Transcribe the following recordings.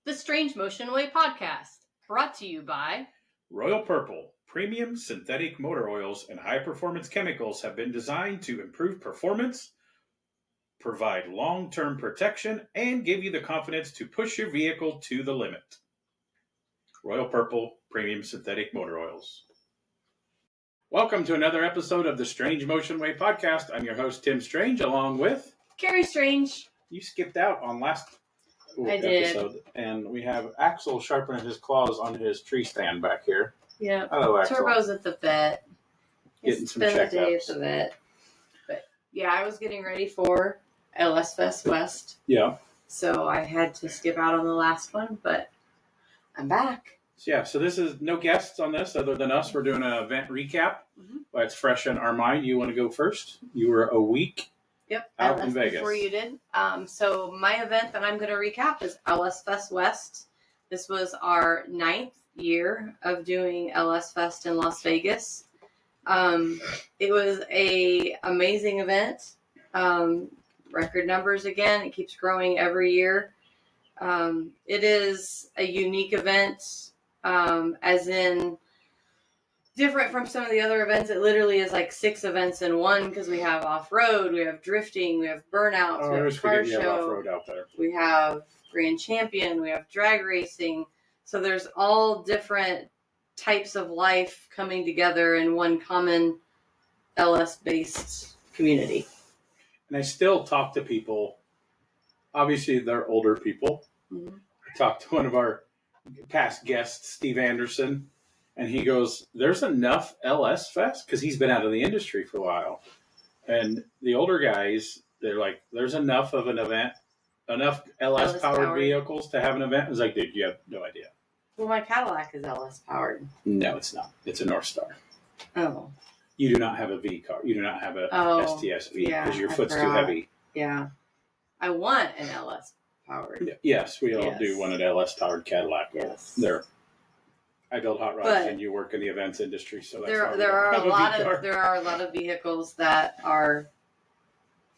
The Strange Motion Way podcast, brought to you by Royal Purple. Premium synthetic motor oils and high-performance chemicals have been designed to improve performance, provide long-term protection, and give you the confidence to push your vehicle to the limit. Royal Purple Premium Synthetic Motor Oils. Welcome to another episode of the Strange Motion Way podcast. I'm your host, Tim Strange, along with Carrie Strange. You skipped out on last I episode, did. And we have Axel sharpening his claws on his tree stand back here. Yeah. Hello, Axel. Turbo's at the vet. Getting It's some been a day checkups. at the vet. But yeah, I was getting ready for LS Fest West. Yeah. So I had to skip out on the last one, but I'm back. Yeah, so this is no guests on this other than us. We're doing an event recap. But it's fresh in our mind. You want to go first? You were a week out in Vegas. Before you did. So my event that I'm going to recap is LS Fest West. This was our 9th year of doing LS Fest in Las Vegas. It was a amazing event. Record numbers again. It keeps growing every year. It is a unique event, as in different from some of the other events. It literally is like 6 events in one because we have off-road, we have drifting, we have burnouts, we have car show, off-road out there. We have Grand Champion, we have drag racing. So there's all different types of life coming together in one common LS-based community. And I still talk to people. Obviously, they're older people. Mm-hmm. I talked to one of our past guests, Steve Anderson, and he goes, there's enough LS Fest, because he's been out of the industry for a while. And the older guys, they're like, there's enough of an event, enough LS-powered vehicles to have an event. I was like, dude, you have no idea. Well, my Cadillac is LS-powered. No, it's not. It's a North Star. Oh. You do not have a V car. You do not have a STS V because your foot's too heavy. Yeah. I want an LS-powered. Yes, we all do want an LS-powered Cadillac. Yes. I build hot rods, and you work in the events industry, so that's there are a lot of vehicles that are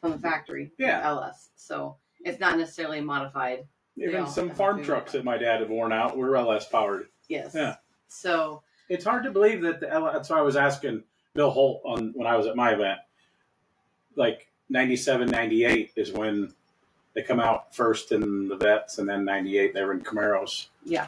from the factory. Yeah. LS. So it's not necessarily modified. Even some farm trucks that my dad had worn out were LS powered. Yes. Yeah. So it's hard to believe that the LS. That's why I was asking Bill Holt when I was at my event. Like 97, 98 is when they come out first in the vets, and then 98 they were in Camaros. Yeah.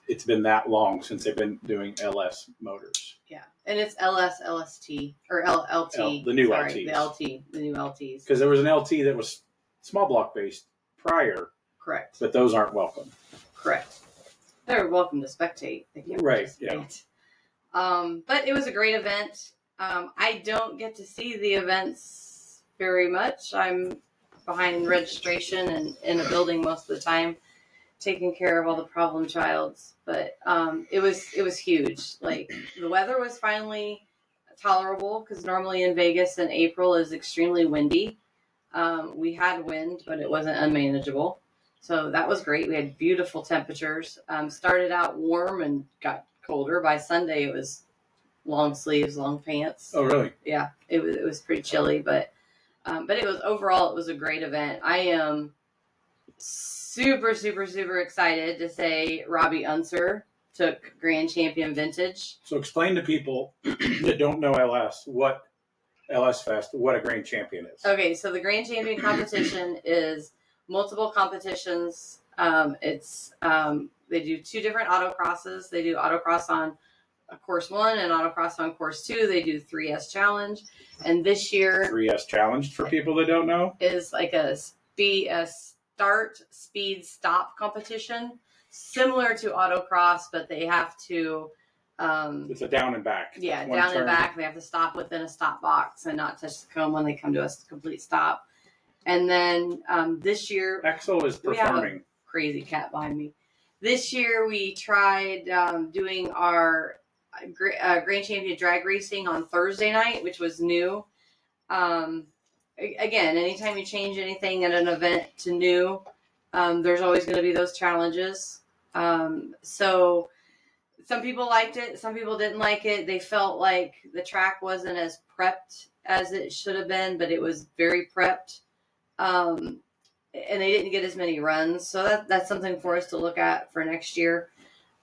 It's been that long since they've been doing LS motors. Yeah, and it's LS, LST, or LT. The new LTs. The new LTs. Because there was an LT that was small block based prior. Correct. But those aren't welcome. Correct. They're welcome to spectate. They can't participate. Yeah. But it was a great event. I don't get to see the events very much. I'm behind registration and in a building most of the time, taking care of all the problem childs. But it was huge. Like, the weather was finally tolerable because normally in Vegas in April is extremely windy. We had wind, but it wasn't unmanageable. So that was great. We had beautiful temperatures. Started out warm and got colder. By Sunday, it was long sleeves, long pants. Oh, really? Yeah, it was pretty chilly, but it was overall it was a great event. I am super, super, super excited to say Robbie Unser took Grand Champion Vintage. So explain to people that don't know LS what LS Fest, what a Grand Champion is. Okay, so the Grand Champion competition is multiple competitions. They do 2 different autocrosses. They do autocross on course 1 and autocross on course 2. They do 3S challenge, and this year 3S challenge for people that don't know is like a start, speed, stop competition, similar to autocross, but they have to. It's a down and back. Yeah, down and back. They have to stop within a stop box and not touch the cone when they come to a complete stop. And then this year, Axel is performing. We have a crazy cat behind me. This year we tried doing our Grand Champion drag racing on Thursday night, which was new. Again, anytime you change anything at an event to new, there's always going to be those challenges. So some people liked it. Some people didn't like it. They felt like the track wasn't as prepped as it should have been, but it was very prepped. and they didn't get as many runs. So that's something for us to look at for next year,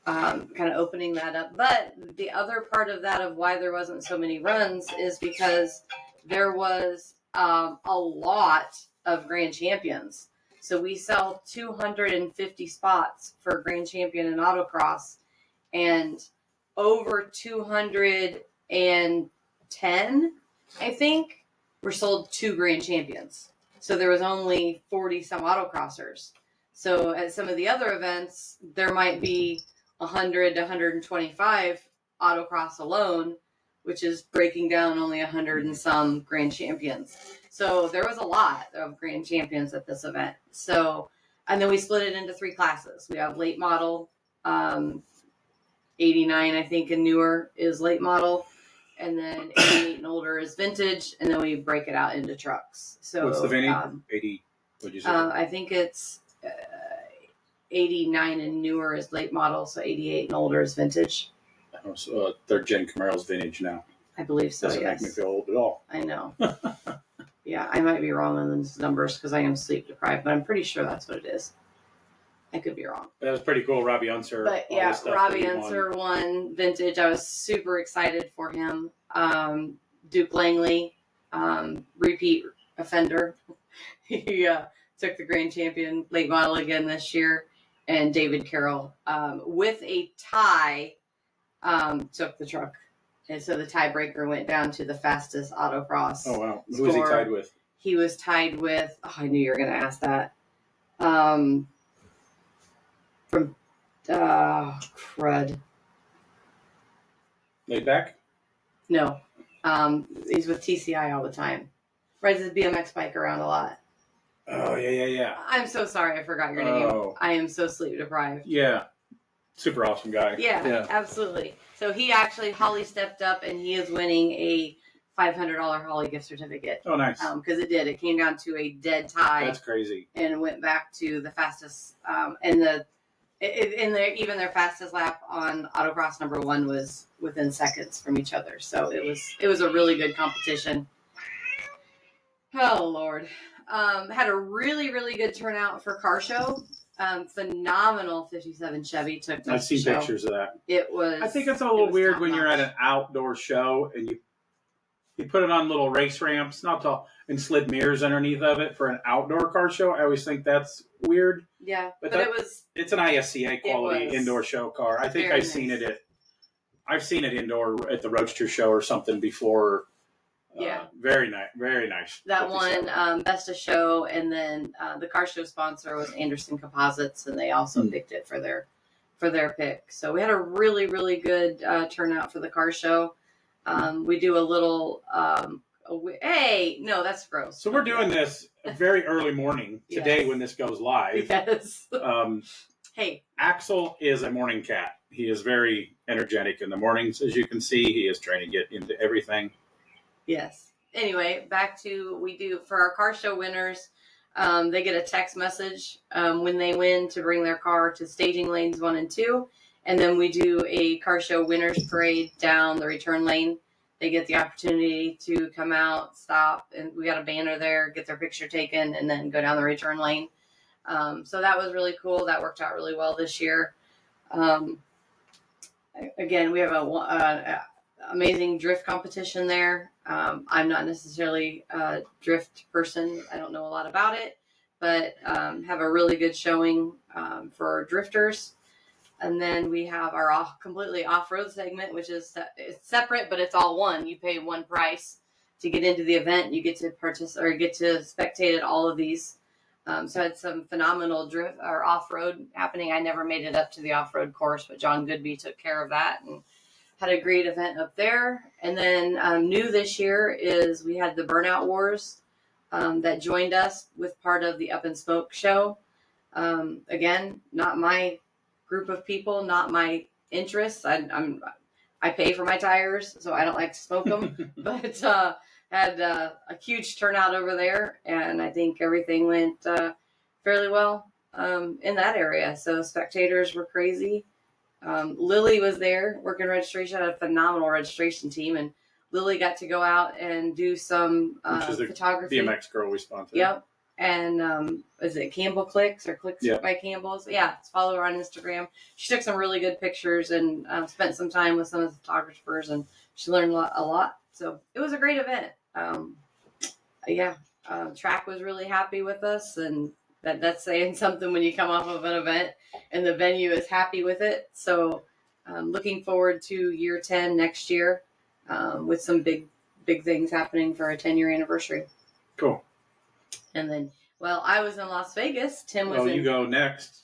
kind of opening that up. But the other part of that of why there wasn't so many runs is because there was a lot of grand champions. So we sell 250 spots for grand champion in autocross, and over 210, I think, were sold to grand champions. So there was only 40 some autocrossers. So at some of the other events, there might be 100 to 125 autocross alone, which is breaking down only 100 and some grand champions. So there was a lot of grand champions at this event. So, and then we split it into 3 classes. We have late model, 89, I think, and newer is late model, and then 88 and older is vintage, and then we break it out into trucks. So what's the vintage? 80. What'd you say? I think it's 89 and newer is late model, so 88 and older is vintage. Oh, so, 3rd gen Camaro's vintage now. I believe so. Doesn't yes. make me feel old at all. I know. Yeah, I might be wrong on the numbers because I am sleep deprived, but I'm pretty sure that's what it is. I could be wrong. That was pretty cool. Robbie Unser. But yeah, Robbie Unser won vintage. I was super excited for him. Duke Langley, repeat offender. He took the grand champion late model again this year. And David Carroll, with a tie, took the truck. And so the tiebreaker went down to the fastest autocross. Oh, wow. Who was he tied with? He was tied with, I knew you were going to ask that. From crud. Laid back? No. He's with TCI all the time. Rides his BMX bike around a lot. Oh, yeah. I'm so sorry I forgot your name. I am so sleep deprived. Yeah. Super awesome guy. Yeah, absolutely. So Holly stepped up and he is winning a $500 Holly gift certificate. Oh, nice. Because it came down to a dead tie. That's crazy. And went back to the fastest, even their fastest lap on autocross number 1 was within seconds from each other. So it was a really good competition. Oh Lord. Had a really, really good turnout for car show. Phenomenal 57 Chevy took place. I've seen pictures of that. It was. I think it's a little weird when you're at an outdoor show and you put it on little race ramps, not tall, and slid mirrors underneath of it for an outdoor car show. I always think that's weird. Yeah, but it's an ISCA quality indoor show car. I think I've seen it indoor at the Roadster show or something before. Yeah, very nice, very nice. That one, Best of Show, and then the car show sponsor was Anderson Composites, and they also picked it for their pick. So we had a really, really good turnout for the car show. We do a little. Hey, no, that's gross. So we're doing this very early morning today when this goes live. Yes. Hey, Axel is a morning cat. He is very energetic in the mornings, as you can see. He is trying to get into everything. Yes. Anyway, back to we do for our car show winners. They get a text message when they win to bring their car to staging lanes 1 and 2. And then we do a car show winners parade down the return lane. They get the opportunity to come out, stop, and we got a banner there, get their picture taken, and then go down the return lane. So that was really cool. That worked out really well this year. Again, we have a amazing drift competition there. I'm not necessarily a drift person. I don't know a lot about it, but have a really good showing for drifters. And then we have our completely off-road segment, which is it's separate, but it's all one. You pay one price to get into the event. You get to participate or get to spectate at all of these. So I had some phenomenal drift or off-road happening. I never made it up to the off-road course, but John Goodby took care of that and had a great event up there. And then new this year is we had the Burnout Wars that joined us with part of the Up in Smoke show. Again, not my group of people, not my interests. I pay for my tires, so I don't like to smoke them. But had a huge turnout over there, and I think everything went fairly well in that area. So spectators were crazy. Lily was there working registration. Had a phenomenal registration team, and Lily got to go out and do some which is the photography. BMX girl we sponsored. Yep. and is it Campbell Clicks or Clicks by Campbell's? Yeah, follow her on Instagram. She took some really good pictures and spent some time with some of the photographers, and she learned a lot. So it was a great event. Track was really happy with us, and that's saying something when you come off of an event and the venue is happy with it. So looking forward to year 10 next year with some big things happening for our 10-year anniversary. Cool. And then, well, I was in Las Vegas. Tim was you go next.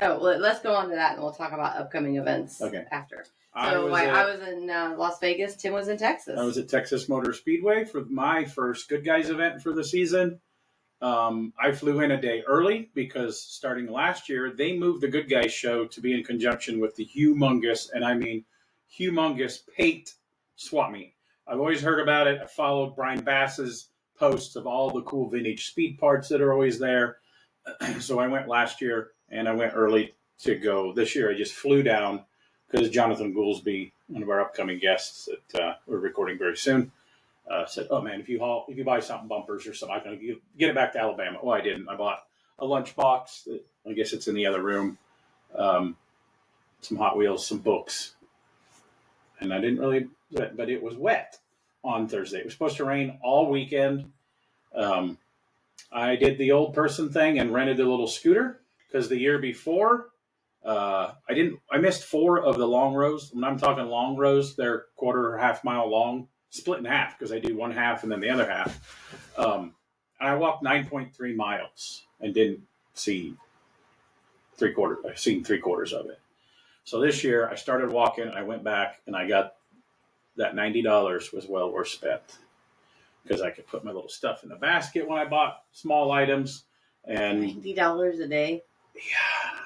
Oh, well, let's go on to that, and we'll talk about upcoming events after. So I was in Las Vegas. Tim was in Texas. I was at Texas Motor Speedway for my first Goodguys event for the season. I flew in a day early because starting last year, they moved the Goodguys show to be in conjunction with the humongous, and I mean humongous, Pate swap meet. I've always heard about it. I followed Brian Bass's posts of all the cool vintage speed parts that are always there. So I went last year, and I went early to go. This year I just flew down because Jonathan Goolsby, one of our upcoming guests that we're recording very soon, said, "Oh man, if you buy something, bumpers or something, I'm going to get it back to Alabama." Well, I didn't. I bought a lunch box. I guess it's in the other room. Some Hot Wheels, some books, and I didn't really. But it was wet on Thursday. It was supposed to rain all weekend. I did the old person thing and rented a little scooter because the year before, I missed 4 of the long rows. When I'm talking long rows, they're quarter or half mile long, split in half because I do one half and then the other half. I walked 9.3 miles and didn't see three-quarters. I've seen 3/4 of it. So this year I started walking. I went back and I got that $90 was well worth spent because I could put my little stuff in the basket when I bought small items. And $90 a day. Yeah.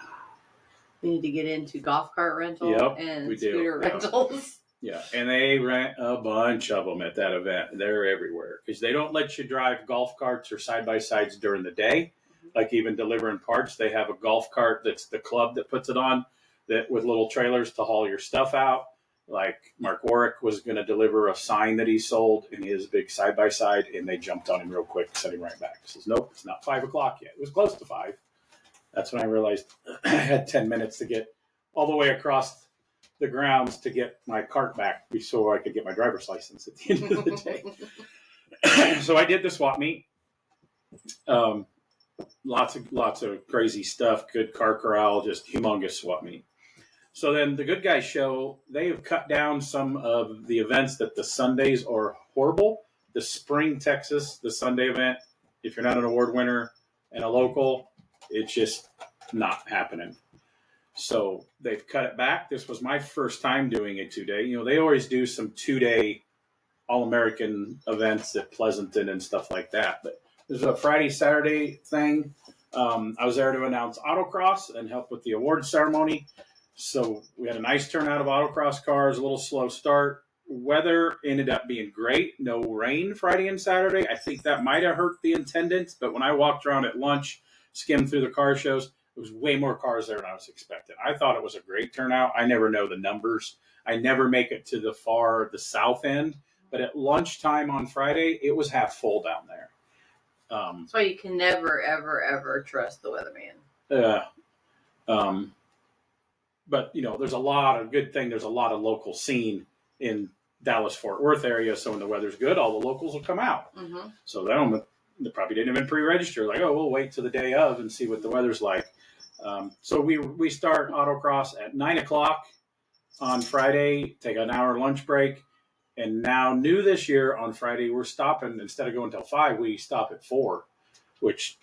We need to get into golf cart rental and scooter rentals. Yeah, and they rent a bunch of them at that event. They're everywhere because they don't let you drive golf carts or side-by-sides during the day. Like even delivering parts, they have a golf cart that's the club that puts it on that with little trailers to haul your stuff out. Like Mark Warwick was going to deliver a sign that he sold in his big side-by-side, and they jumped on him real quick, sent him right back. He says, "Nope, it's not 5 o'clock yet." It was close to 5. That's when I realized I had 10 minutes to get all the way across the grounds to get my cart back before I could get my driver's license at the end of the day. So I did the swap meet. Lots of crazy stuff. Good car corral, just humongous swap meet. So then the Goodguys show, they have cut down some of the events that the Sundays are horrible. The Spring Texas, the Sunday event, if you're not an award winner and a local, it's just not happening. So they've cut it back. This was my first time doing a 2-day. They always do some 2-day All-American events at Pleasanton and stuff like that. But there's a Friday, Saturday thing. I was there to announce autocross and help with the awards ceremony. So we had a nice turnout of autocross cars, a little slow start. Weather ended up being great. No rain Friday and Saturday. I think that might have hurt the attendance. But when I walked around at lunch, skimmed through the car shows, there was way more cars there than I was expecting. I thought it was a great turnout. I never know the numbers. I never make it to the south end. But at lunchtime on Friday, it was half full down there. That's why you can never, ever, ever trust the weatherman. But, there's a lot of good thing. There's a lot of local scene in Dallas-Fort Worth area. So when the weather's good, all the locals will come out. Mm-hmm. So they probably didn't even pre-register. Like, oh, we'll wait till the day of and see what the weather's like. So we start autocross at 9 o'clock on Friday, take an hour lunch break. And now new this year on Friday, we're stopping, instead of going till 5, we stop at 4, which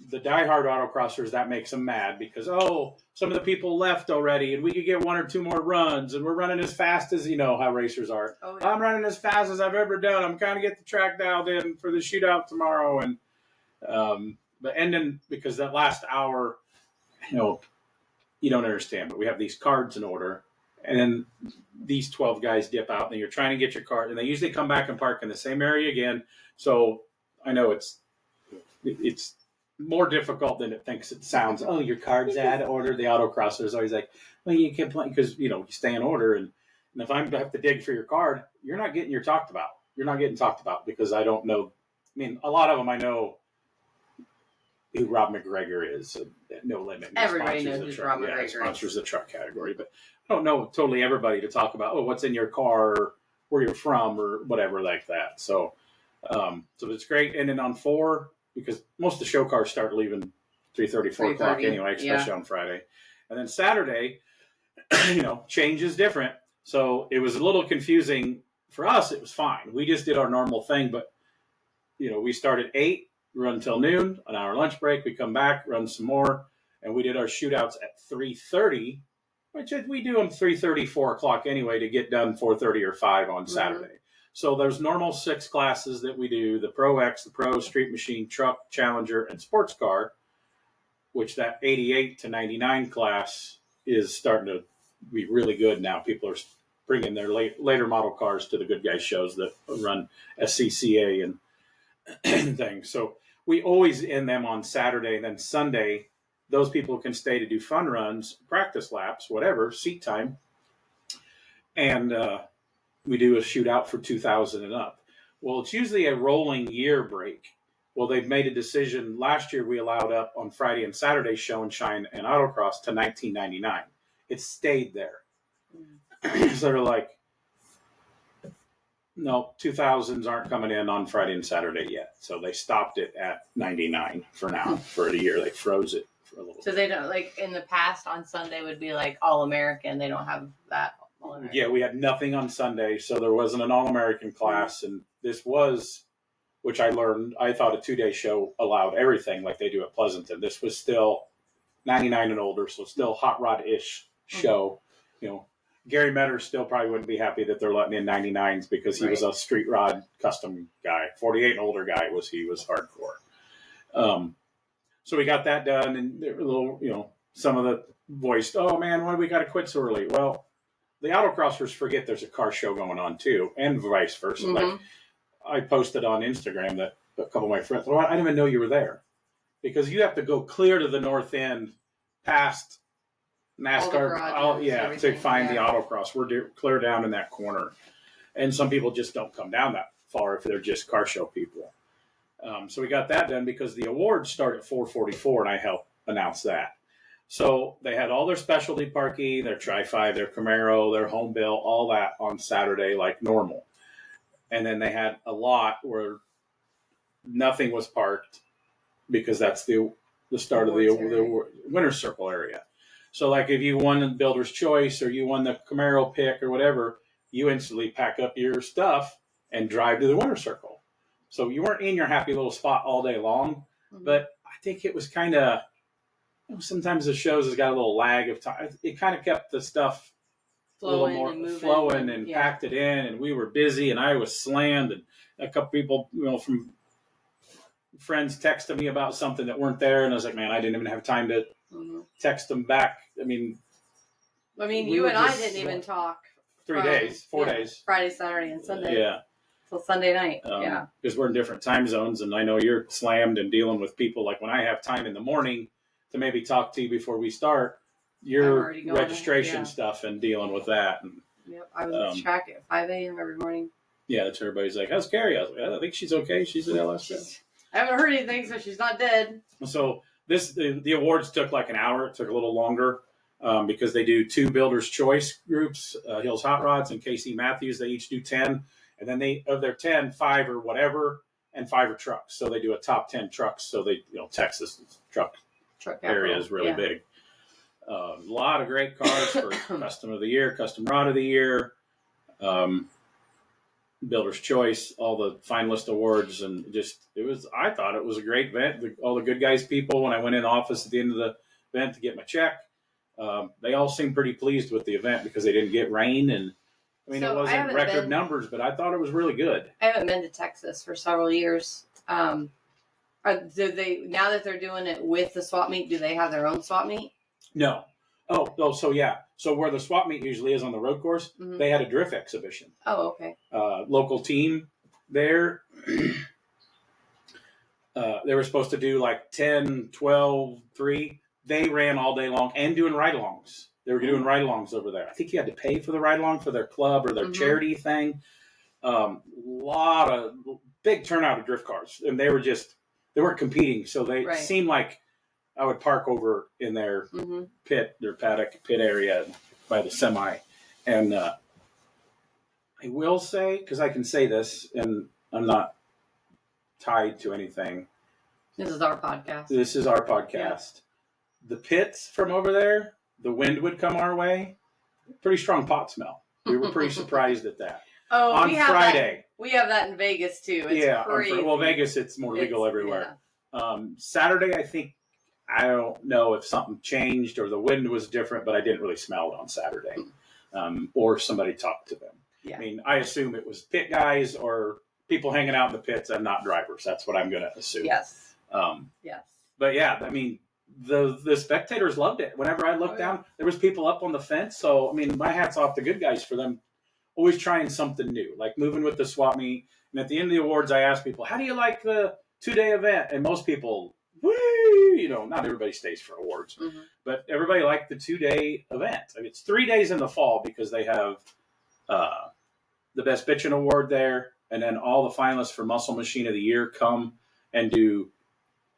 the diehard autocrossers, that makes them mad because, some of the people left already and we could get 1 or 2 more runs and we're running as fast as, how racers are. Oh, yeah. I'm running as fast as I've ever done. I'm kind of get the track dialed in for the shootout tomorrow. And, but ending because that last hour, you don't understand, but we have these cards in order and then these 12 guys dip out and you're trying to get your card and they usually come back and park in the same area again. So I know it's more difficult than it thinks it sounds. Oh, your card's out of order. The autocrosser is always like, well, you can't play because, you stay in order. And if I have to dig for your card, you're not getting talked about. You're not getting talked about because I don't know. I mean, a lot of them I know who Rob McGregor is. No Limit. Everybody knows who Rob McGregor is. Sponsors the truck category, but I don't know totally everybody to talk about, what's in your car, or where you're from, or whatever like that. So it's great. And then on 4, because most of the show cars start leaving 3:30, 4 o'clock anyway, especially on Friday. And then Saturday, change is different. So it was a little confusing. For us, it was fine. We just did our normal thing, but we start at 8, run till noon, an hour lunch break. We come back, run some more, and we did our shootouts at 3:30, which we do them 3:30, 4 o'clock anyway to get done 4:30 or 5 on Saturday. So there's normal 6 classes that we do: the Pro X, the Pro, Street Machine, Truck, Challenger, and Sports Car. Which that 88 to 99 class is starting to be really good now. People are bringing their later model cars to the Goodguys shows that run SCCA and things. So we always end them on Saturday. And then Sunday, those people can stay to do fun runs, practice laps, whatever, seat time. And we do a shootout for 2,000 and up. Well, it's usually a rolling year break. Well, they've made a decision. Last year, we allowed up on Friday and Saturday show and shine and autocross to $19.99. It stayed there. So they're like, no, 2000s aren't coming in on Friday and Saturday yet. So they stopped it at $99 for now. For the year, they froze it for a little. So they don't, like in the past on Sunday would be like All American. They don't have that All American. Yeah, we had nothing on Sunday, so there wasn't an All American class, and this was. Which I learned, I thought a 2-day show allowed everything like they do at Pleasanton. This was still 99 and older, so still hot rod-ish show. Gary Metter still probably wouldn't be happy that they're letting in 99s because he was a street rod custom guy. 48 and older guy he was hardcore. So we got that done, and there were a little, some of the voiced, oh man, why we got to quit so early? Well, the autocrossers forget there's a car show going on too, and vice versa. Like, I posted on Instagram that a couple of my friends, I didn't even know you were there, because you have to go clear to the north end past NASCAR, to find the autocross. We're clear down in that corner, and some people just don't come down that far if they're just car show people. So we got that done because the awards start at 4:44, and I helped announce that. So they had all their specialty parking, their Tri-5, their Camaro, their home bill, all that on Saturday like normal. And then they had a lot where nothing was parked because that's the start of the winner's circle area. So like if you won the Builder's Choice or you won the Camaro pick or whatever, you instantly pack up your stuff and drive to the winner's circle. So you weren't in your happy little spot all day long, but I think it was kind of, sometimes the shows has got a little lag of time. It kind of kept the stuff flowing and packed it in, and we were busy, and I was slammed, and a couple people, from friends texted me about something that weren't there, and I was like, man, I didn't even have time to text them back. I mean, you and I didn't even talk 4 days, Friday, Saturday, and Sunday. Yeah. Till Sunday night. Because we're in different time zones, and I know you're slammed and dealing with people. Like when I have time in the morning to maybe talk to you before we start, your registration stuff and dealing with that. And, I was tracking at 5 a.m. every morning. Yeah, that's everybody's like, how's Carrie? I was like, I think she's okay. She's at LS. I haven't heard anything, so she's not dead. So the awards took like an hour. It took a little longer because they do 2 Builder's Choice groups, Hills Hot Rods and KC Matthews. They each do 10. And then of their 10, 5 are whatever, and 5 are trucks. So they do a top 10 trucks. So they, Texas truck area is really big. A lot of great cars for Custom of the Year, Custom Rod of the Year, Builder's Choice, all the finalist awards, and I thought it was a great event. All the Goodguys people, when I went in the office at the end of the event to get my check, they all seemed pretty pleased with the event because they didn't get rain, and it wasn't record numbers, but I thought it was really good. I haven't been to Texas for several years. Do they, now that they're doing it with the swap meet, do they have their own swap meet? No. So yeah. So where the swap meet usually is on the road course, they had a drift exhibition. Oh, okay. Local team there. They were supposed to do like 10, 12, 3. They ran all day long and doing ride-alongs. They were doing ride-alongs over there. I think you had to pay for the ride-along for their club or their charity thing. Lot of big turnout of drift cars. And they were just they weren't competing, so they Right. seemed like I would park over in their their paddock pit area by the semi, and I will say, because I can say this, and I'm not tied to anything. This is our podcast. This is our podcast. Yeah. The pits from over there, the wind would come our way. Pretty strong pot smell. We were pretty surprised at that. Oh, on Friday. We have that in Vegas too. It's crazy. Well, Vegas, it's more legal everywhere. Yeah. Saturday, I don't know if something changed or the wind was different, but I didn't really smell it on Saturday. Or somebody talked to them. Yeah. I mean, I assume it was pit guys or people hanging out in the pits and not drivers. That's what I'm going to assume. Yes. Yes. But yeah, I mean, the spectators loved it. Whenever I looked down, there was people up on the fence. So, I mean, my hat's off to Goodguys for them always trying something new, like moving with the swap meet. And at the end of the awards, I asked people, how do you like the 2-day event? And most people, woo, not everybody stays for awards, but everybody liked the 2-day event. I mean, it's 3 days in the fall because they have the Best Bitchin' Award there. And then all the finalists for Muscle Machine of the Year come and do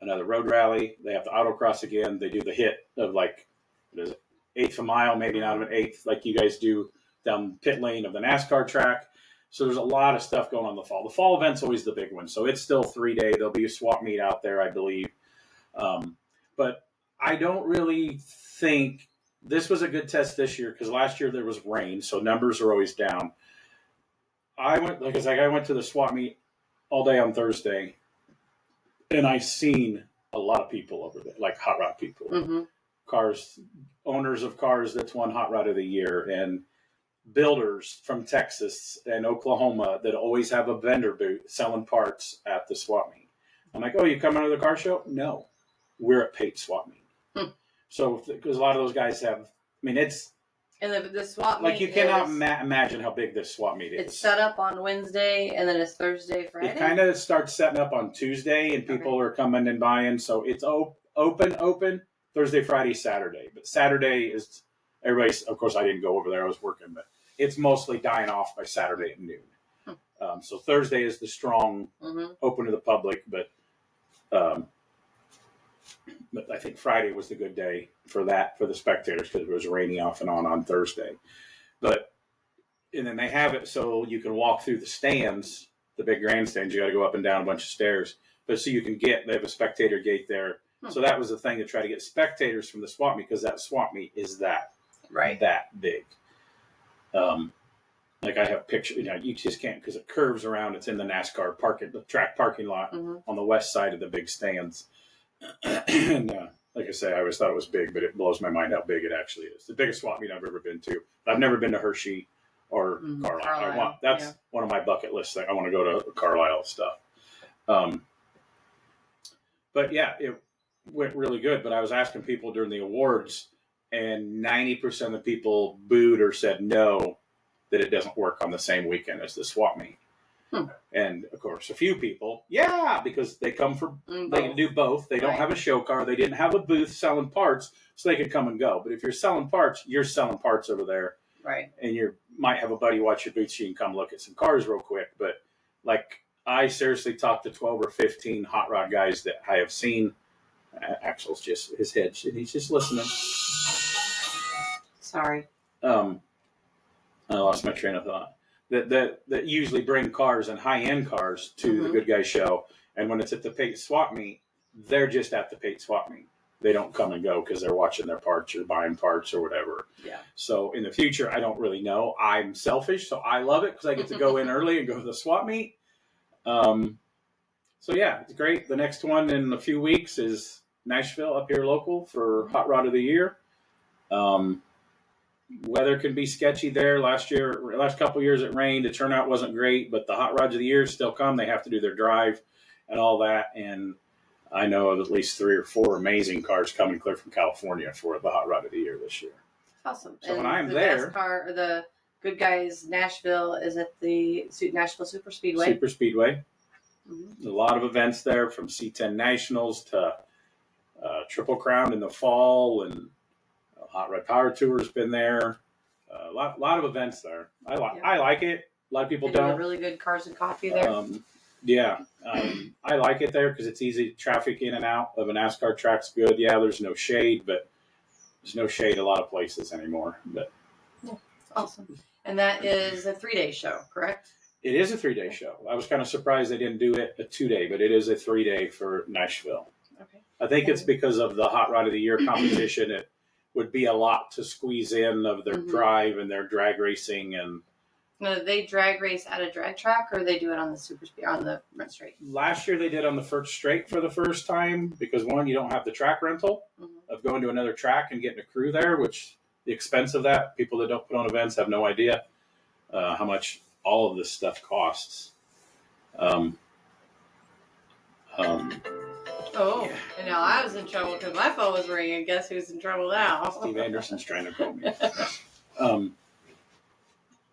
another road rally. They have the autocross again. They do the hit of eighth a mile, maybe not of an eighth, like you guys do down pit lane of the NASCAR track. So there's a lot of stuff going on in the fall. The fall event's always the big one. So it's still 3-day. There'll be a swap meet out there, I believe. But I don't really think this was a good test this year because last year there was rain. So numbers are always down. I went to the swap meet all day on Thursday. And I've seen a lot of people over there, like hot rod people, cars, owners of cars that's won hot rod of the year, and builders from Texas and Oklahoma that always have a vendor booth selling parts at the swap meet. I'm like, oh, you coming to the car show? No, we're at Pate swap meet. So, because a lot of those guys have, I mean, it's, and the swap meet, like, you cannot imagine how big this swap meet is. It's set up on Wednesday, and then it's Thursday, Friday? It kind of starts setting up on Tuesday, and people are coming and buying. So it's open Thursday, Friday, Saturday. But Saturday is, everybody's, of course, I didn't go over there. I was working, but it's mostly dying off by Saturday at noon. So Thursday is the strong open to the public, but I think Friday was the good day for the spectators because it was rainy off and on Thursday. And then they have it so you can walk through the stands, the big grandstands. You got to go up and down a bunch of stairs, but so you can they have a spectator gate there. So that was the thing to try to get spectators from the swap meet because that swap meet is that big. Like I have pictures, you just can't because it curves around. It's in the NASCAR track parking lot on the west side of the big stands. And like I say, I always thought it was big, but it blows my mind how big it actually is. The biggest swap meet I've ever been to. I've never been to Hershey or Carlisle. That's one of my bucket lists. I want to go to Carlisle stuff. But yeah, it went really good. But I was asking people during the awards, and 90% of the people booed or said no, that it doesn't work on the same weekend as the swap meet. And of course, a few people, because they come they can do both. They don't have a show car. They didn't have a booth selling parts, so they could come and go. But if you're selling parts over there. Right. And you might have a buddy watch your booth so you can come look at some cars real quick. But like, I seriously talked to 12 or 15 hot rod guys that I have seen. Axel's just his head, and he's just listening. Sorry. I lost my train of thought. That usually bring cars and high-end cars to the Goodguys show. And when it's at the Pate swap meet, they're just at the Pate swap meet. They don't come and go because they're watching their parts or buying parts or whatever. Yeah. So in the future, I don't really know. I'm selfish, so I love it because I get to go in early and go to the swap meet. So yeah, it's great. The next one in a few weeks is Nashville up here local for Hot Rod of the Year. Weather can be sketchy there. Last couple of years it rained. The turnout wasn't great, but the Hot Rods of the Year still come. They have to do their drive and all that. And I know of at least 3 or 4 amazing cars coming clear from California for the Hot Rod of the Year this year. Awesome. So when I'm there, the Goodguys Nashville is at the Nashville Super Speedway. Super Speedway. A lot of events there, from C10 Nationals to Triple Crown in the fall, and Hot Rod Power Tour has been there. A lot of events there. I like it. A lot of people they do don't. Really good cars and coffee there. Yeah. I like it there because it's easy. Traffic in and out of a NASCAR track's good. Yeah, there's no shade, but there's no shade a lot of places anymore. But yeah, awesome. And that is a 3-day show, correct? It is a 3-day show. I was kind of surprised they didn't do it a 2-day, but it is a 3-day for Nashville. Okay. I think it's because of the Hot Rod of the Year competition. It would be a lot to squeeze in of their drive and their drag racing. And now, do they drag race at a drag track, or they do it on the super speed on the front straight? Last year they did on the first straight for the first time because one, you don't have the track rental of going to another track and getting a crew there, which the expense of that, people that don't put on events have no idea how much all of this stuff costs. Yeah. And now I was in trouble because my phone was ringing. Guess who's in trouble now? Steve Anderson's trying to call me.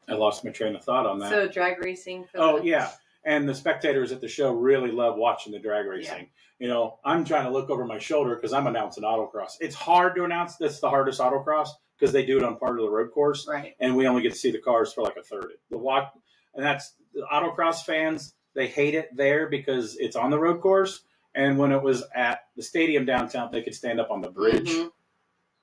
I lost my train of thought on that. So drag racing. Yeah. And the spectators at the show really love watching the drag racing. Yeah. I'm trying to look over my shoulder because I'm announcing autocross. It's hard to announce. That's the hardest autocross because they do it on part of the road course. Right. And we only get to see the cars for like a third. And that's the autocross fans. They hate it there because it's on the road course. And when it was at the stadium downtown, they could stand up on the bridge. Mm-hmm.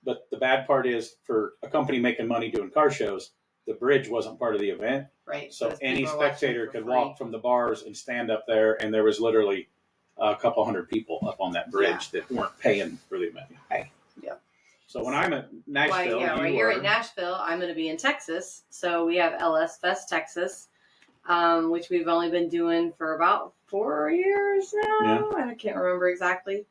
But the bad part is for a company making money doing car shows, the bridge wasn't part of the event. Right. So any spectator could walk from the bars and stand up there, and there was literally a couple hundred people up on that bridge that weren't paying for the event. Right. Yeah. So when I'm at Nashville, you're at Nashville, I'm going to be in Texas. So we have LS Fest Texas, which we've only been doing for about 4 years now. Yeah. I can't remember exactly.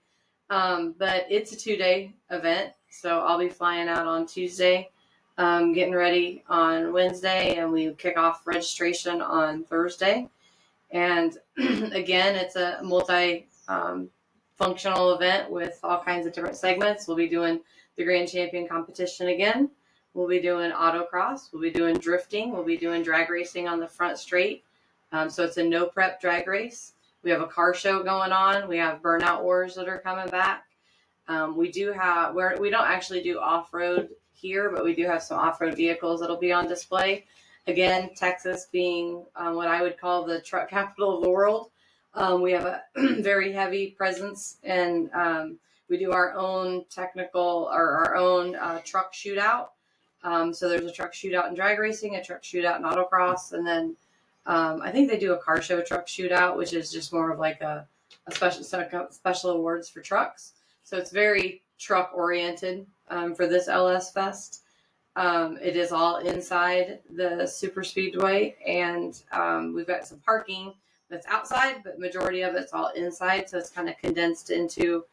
But it's a 2-day event. So I'll be flying out on Tuesday, getting ready on Wednesday, and we kick off registration on Thursday. And again, it's a multi-functional event with all kinds of different segments. We'll be doing the Grand Champion competition again. We'll be doing autocross. We'll be doing drifting. We'll be doing drag racing on the front straight. So it's a no prep drag race. We have a car show going on. We have Burnout Wars that are coming back. We don't actually do off-road here, but we do have some off-road vehicles that'll be on display. Again, Texas being what I would call the truck capital of the world. We have a very heavy presence, and we do our own truck shootout. So there's a truck shootout in drag racing, a truck shootout in autocross, and then I think they do a car show truck shootout, which is just more of like a special awards for trucks. So it's very truck oriented for this LS Fest. It is all inside the super speedway, and we've got some parking that's outside, but majority of it's all inside. So it's kind of condensed into,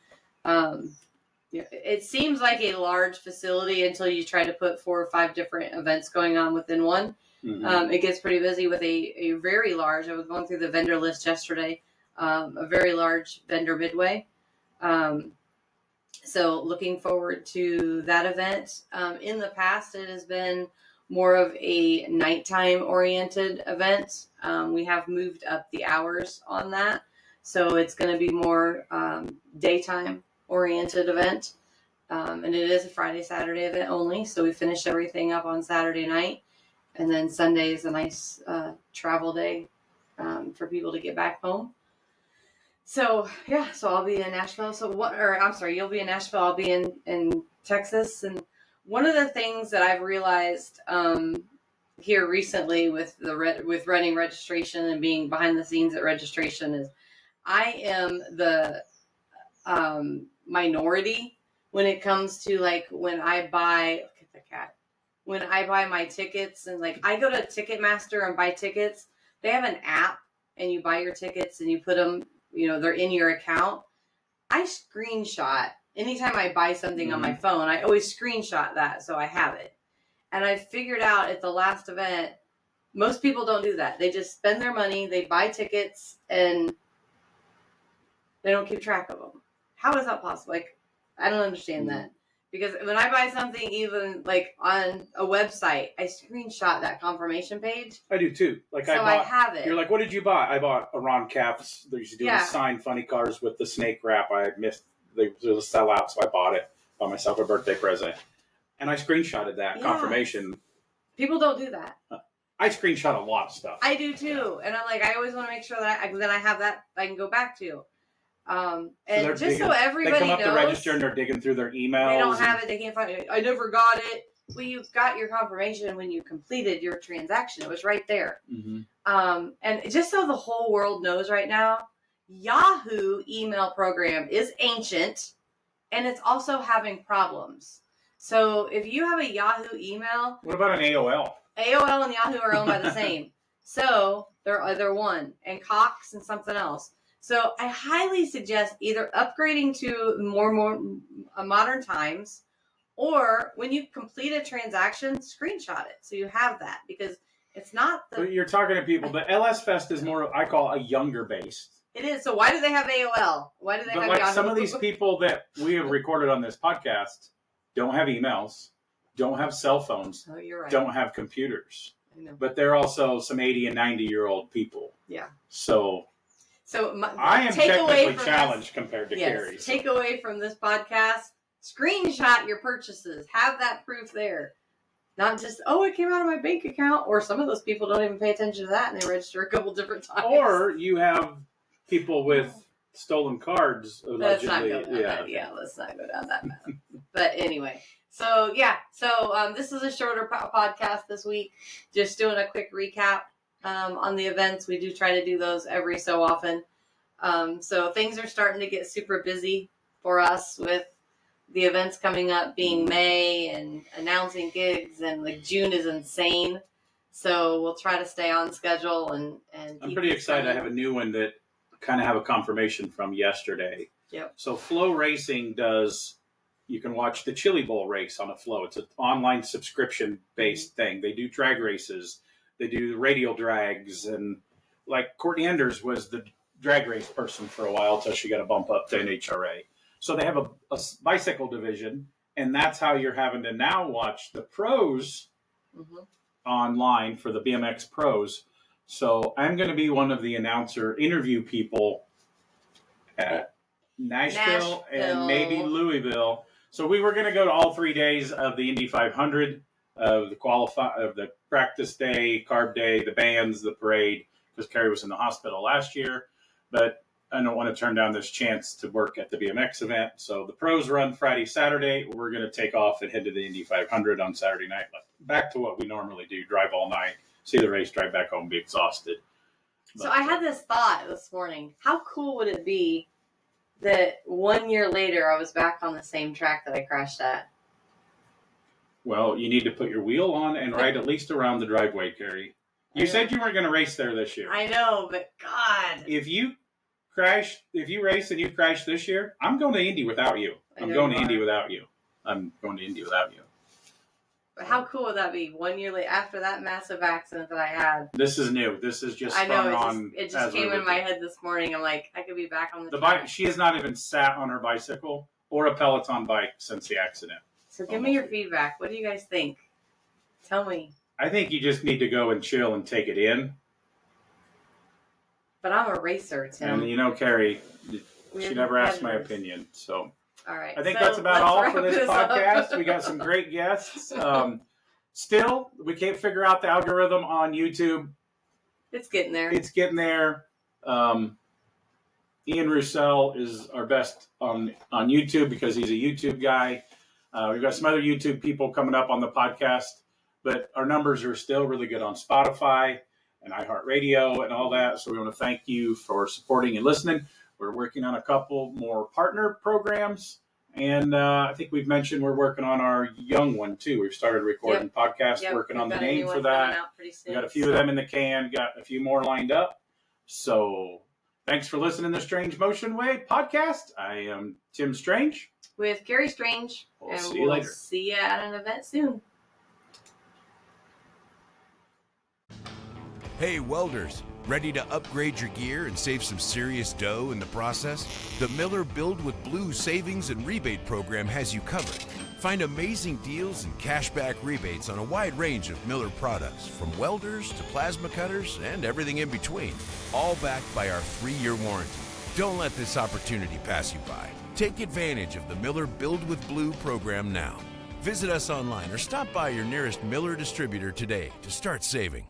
it seems like a large facility until you try to put 4 or 5 different events going on within one. Mm-hmm. It gets pretty busy with a very large, I was going through the vendor list yesterday, a very large vendor midway. So looking forward to that event. In the past, it has been more of a nighttime oriented event. We have moved up the hours on that. So it's going to be more daytime oriented event. And it is a Friday, Saturday event only. So we finish everything up on Saturday night. And then Sunday is a nice travel day for people to get back home. So I'll be in Nashville. You'll be in Nashville. I'll be in Texas. And one of the things that I've realized here recently with running registration and being behind the scenes at registration is I am the minority when it comes to like when I buy my tickets, and like I go to Ticketmaster and buy tickets. They have an app, and you buy your tickets and you put them. They're in your account. I screenshot anytime I buy something on my phone. I always screenshot that so I have it. And I figured out at the last event, most people don't do that. They just spend their money, they buy tickets, and they don't keep track of them. How is that possible? Like, I don't understand that. Because when I buy something, even like on a website, I screenshot that confirmation page. I do too. Like I have it. You're like, what did you buy? I bought a Ron Capps. They used to do signed funny cars with the snake wrap. I had missed. They were a sellout, so I bought it. Bought myself a birthday present, and I screenshotted that confirmation. People don't do that. I screenshot a lot of stuff. I do too, and I'm like, I always want to make sure that I have that I can go back to. And so just so everybody knows, they come up to register and they're digging through their emails. They don't have it. They can't find it. I never got it. Well, you got your confirmation when you completed your transaction. It was right there. Mm-hmm. And just so the whole world knows right now, Yahoo email program is ancient, and it's also having problems. So if you have a Yahoo email, what about an AOL? AOL and Yahoo are owned by the same. So they're one, and Cox and something else. So I highly suggest either upgrading to more modern times, or when you complete a transaction, screenshot it so you have that, because it's not the. But you're talking to people. The LS Fest is more, I call, a younger base. It is. So why do they have AOL? Why do they have Yahoo? Some of these people that we have recorded on this podcast don't have emails, don't have cell phones, oh, you're right. Don't have computers. I know. But they're also some 80 and 90-year-old people. Yeah. So I am technically challenged compared to yes, Carrie. Take away from this podcast, screenshot your purchases. Have that proof there. Not just, it came out of my bank account. Or some of those people don't even pay attention to that and they register a couple different times. Or you have people with stolen cards, allegedly. Let's not go down that. Yeah, let's not go down that path. But anyway. So, yeah. So, this is a shorter podcast this week. Just doing a quick recap. On the events. We do try to do those every so often. So things are starting to get super busy for us with the events coming up being May and announcing gigs, and like June is insane. So we'll try to stay on schedule and I'm pretty excited. I have a new one that kind of have a confirmation from yesterday. Yep. So Flow Racing you can watch the Chili Bowl race on a Flow. It's an online subscription based thing. They do drag races. They do radial drags, and like Courtney Enders was the drag race person for a while until she got a bump up to NHRA. So they have a bicycle division, and that's how you're having to now watch the pros online for the BMX pros. So I'm going to be one of the interview people at Nashville and maybe Louisville. So we were going to go to all 3 days of the Indy 500. Of the practice day, carb day, the bands, the parade, because Carrie was in the hospital last year. But I don't want to turn down this chance to work at the BMX event. So the pros run Friday, Saturday. We're going to take off and head to the Indy 500 on Saturday night. Back to what we normally do, drive all night, see the race, drive back home, be exhausted. So I had this thought this morning. How cool would it be that 1 year later I was back on the same track that I crashed at? Well, you need to put your wheel on and ride at least around the driveway, Carrie. You said you weren't going to race there this year. I know, but God. If you race and you crash this year, I'm going to Indy without you. I'm going to Indy without you. But how cool would that be? 1 year later, after that massive accident that I had. This is new. This is just it just came in my head this morning. I'm like, I could be back on the bike. She has not even sat on her bicycle or a Peloton bike since the accident. So give me your feedback. What do you guys think? Tell me. I think you just need to go and chill and take it in. But I'm a racer, Tim. And Carrie, she never asked my opinion. So all right. I think that's about all for this podcast. We got some great guests. Still, we can't figure out the algorithm on YouTube. It's getting there. Ian Roussel is our best on YouTube because he's a YouTube guy. We've got some other YouTube people coming up on the podcast, but our numbers are still really good on Spotify and iHeartRadio and all that. So we want to thank you for supporting and listening. We're working on a couple more partner programs. And I think we've mentioned we're working on our young one, too. We've started recording podcasts, working on the name for that. We got a few of them in the can, got a few more lined up. So thanks for listening to the Strange Motion Way podcast. I am Tim Strange. With Carrie Strange. We'll see you later. See you at an event soon. Hey, welders. Ready to upgrade your gear and save some serious dough in the process? The Miller Build with Blue Savings and Rebate Program has you covered. Find amazing deals and cashback rebates on a wide range of Miller products, from welders to plasma cutters and everything in between, all backed by our 3-year warranty. Don't let this opportunity pass you by. Take advantage of the Miller Build with Blue program now. Visit us online or stop by your nearest Miller distributor today to start saving.